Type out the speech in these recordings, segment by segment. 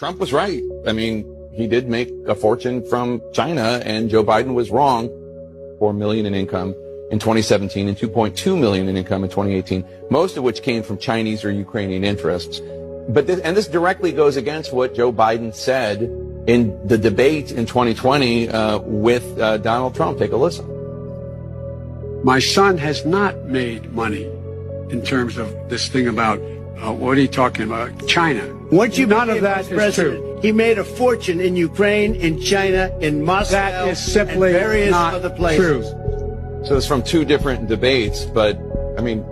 Trump was right. I mean, he did make a fortune from China, and Joe Biden was wrong. 4 million in income in 2017 and 2.2 million in income in 2018, most of which came from Chinese or Ukrainian interests. But this directly goes against what Joe Biden said in the debate in 2020 with Donald Trump. Take a listen. My son has not made money in terms of this thing about what are you talking about? China. Once you None became of that vice is president, true. he made a fortune in Ukraine, in China, in Moscow, That is simply and various not other places. true. So it's from two different debates, but I mean,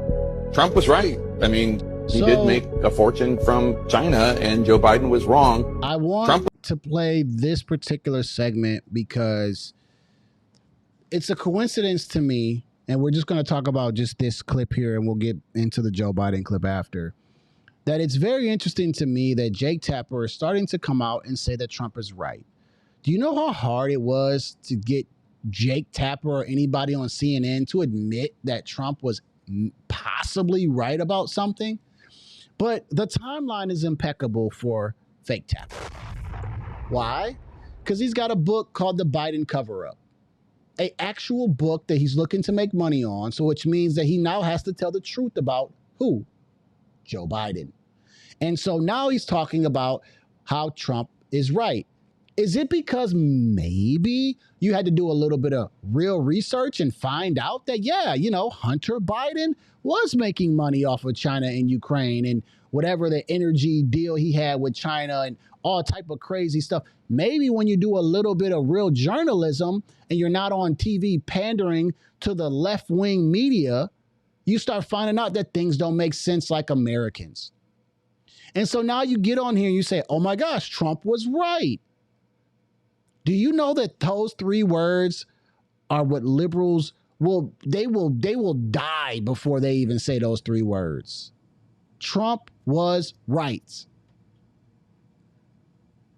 Trump was right. I mean, he did make a fortune from China, and Joe Biden was wrong. I want to play this particular segment because it's a coincidence to me, and we're just going to talk about just this clip here, and we'll get into the Joe Biden clip after. That it's very interesting to me that Jake Tapper is starting to come out and say that Trump is right. Do you know how hard it was to get Jake Tapper or anybody on CNN to admit that Trump was possibly right about something? But the timeline is impeccable for fake Tapper. Why? Because he's got a book called The Biden Cover-Up, an actual book that he's looking to make money on, so which means that he now has to tell the truth about who? Joe Biden. And so now he's talking about how Trump is right. Is it because maybe you had to do a little bit of real research and find out that, yeah, you know, Hunter Biden was making money off of China and Ukraine and whatever the energy deal he had with China and all type of crazy stuff. Maybe when you do a little bit of real journalism and you're not on TV pandering to the left-wing media, you start finding out that things don't make sense like Americans. And so now you get on here and you say, oh my gosh, Trump was right. Do you know that those three words are what liberals will die before they even say those three words? Trump was right.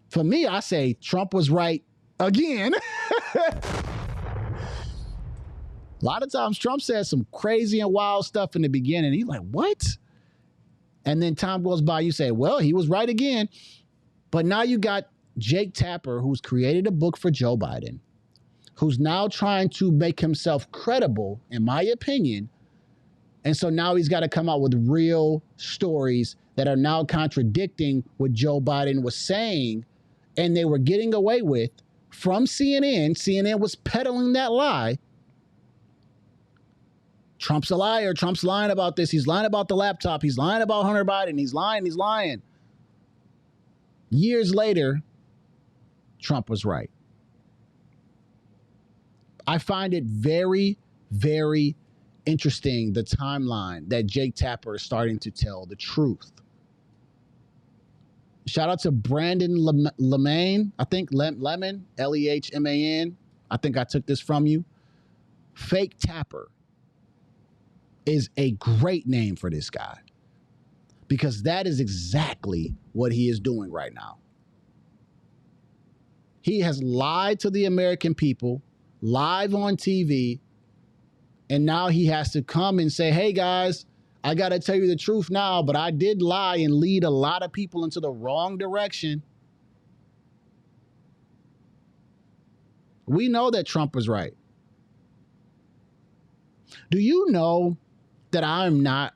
For me, I say Trump was right again. A lot of times Trump says some crazy and wild stuff in the beginning. He's like, what? And then time goes by, you say, well, he was right again. But now you got Jake Tapper, who's created a book for Joe Biden, who's now trying to make himself credible, in my opinion. And so now he's got to come out with real stories that are now contradicting what Joe Biden was saying and they were getting away with from CNN. CNN was peddling that lie. Trump's a liar. Trump's lying about this. He's lying about the laptop. He's lying about Hunter Biden. He's lying. He's lying. Years later, Trump was right. I find it very, very interesting, the timeline that Jake Tapper is starting to tell the truth. Shout out to Brandon Lemaine. I think Lemon, Lehman. I think I took this from you. Fake Tapper is a great name for this guy because that is exactly what he is doing right now. He has lied to the American people live on TV, and now he has to come and say, hey guys, I got to tell you the truth now, but I did lie and lead a lot of people into the wrong direction. We know that Trump was right. Do you know that I'm not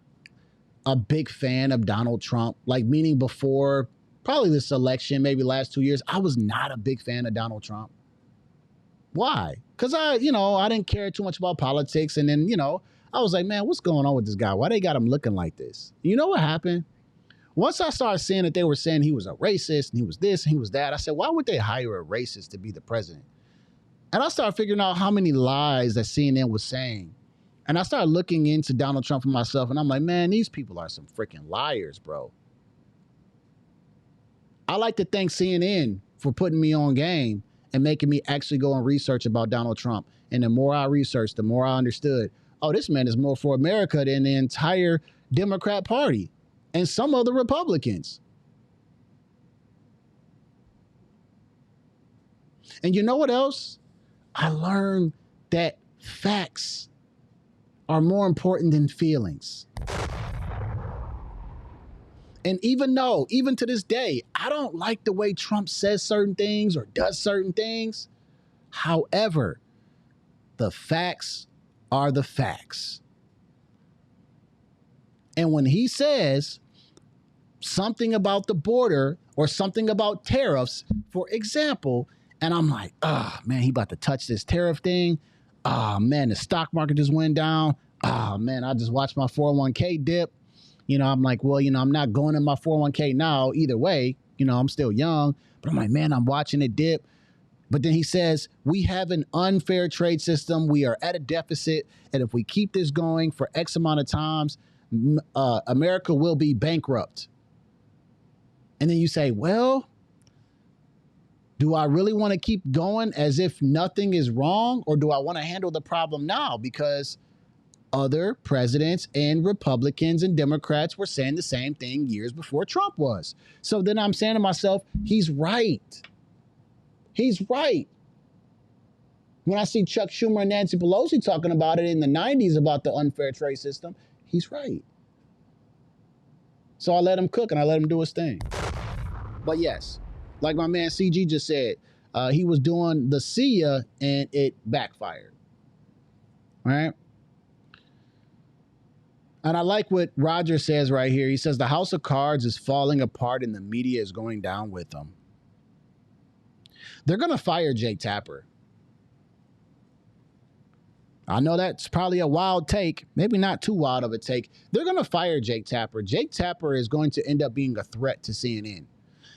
a big fan of Donald Trump? Like, meaning before probably this election, maybe last 2 years, I was not a big fan of Donald Trump. Why? Because I didn't care too much about politics. And then, I was like, man, what's going on with this guy? Why they got him looking like this? You know what happened? Once I started seeing that they were saying he was a racist and he was this and he was that, I said, why would they hire a racist to be the president? And I started figuring out how many lies that CNN was saying. And I started looking into Donald Trump for myself, and I'm like, man, these people are some freaking liars, bro. I like to thank CNN for putting me on game and making me actually go and research about Donald Trump. And the more I researched, the more I understood, oh, this man is more for America than the entire Democrat Party and some other Republicans. And you know what else? I learned that facts are more important than feelings. And even to this day, I don't like the way Trump says certain things or does certain things. However, the facts are the facts. And when he says something about the border or something about tariffs, for example, and I'm like, oh man, he about to touch this tariff thing. Oh man, the stock market just went down. Oh man, I just watched my 401k dip. I'm like, well, I'm not going in my 401k now either way. I'm still young, but I'm like, man, I'm watching it dip. But then he says, we have an unfair trade system. We are at a deficit. And if we keep this going for X amount of times, America will be bankrupt. And then you say, well, do I really want to keep going as if nothing is wrong? Or do I want to handle the problem now? Because other presidents and Republicans and Democrats were saying the same thing years before Trump was. So then I'm saying to myself, he's right. He's right. When I see Chuck Schumer and Nancy Pelosi talking about it in the 90s about the unfair trade system, he's right. So I let him cook and I let him do his thing. But yes, like my man CG just said, he was doing the see ya and it backfired. Right? And I like what Roger says right here. He says the house of cards is falling apart and the media is going down with them. They're going to fire Jake Tapper. I know that's probably a wild take, maybe not too wild of a take. They're going to fire Jake Tapper. Jake Tapper is going to end up being a threat to CNN.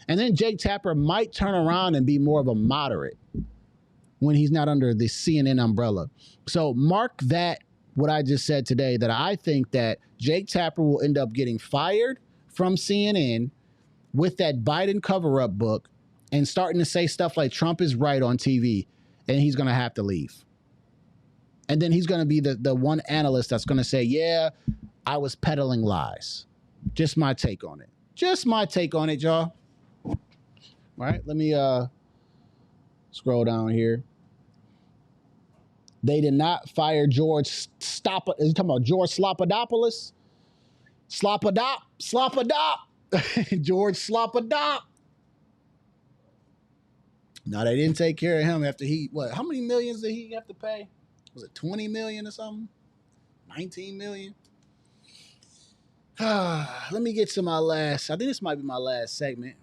And then Jake Tapper might turn around and be more of a moderate when he's not under the CNN umbrella. So mark that, what I just said today, that I think that Jake Tapper will end up getting fired from CNN with that Biden cover-up book and starting to say stuff like Trump is right on TV, and he's going to have to leave. And then he's going to be the one analyst that's going to say, yeah, I was peddling lies. Just my take on it. Just my take on it, y'all. All right, let me scroll down here. They did not fire George Is he talking about George Slopadopoulos? Slopadop. George Slopadop. No, they didn't take care of him after how many millions did he have to pay? Was it 20 million or something? 19 million? Let me get to my last, I think this might be my last segment.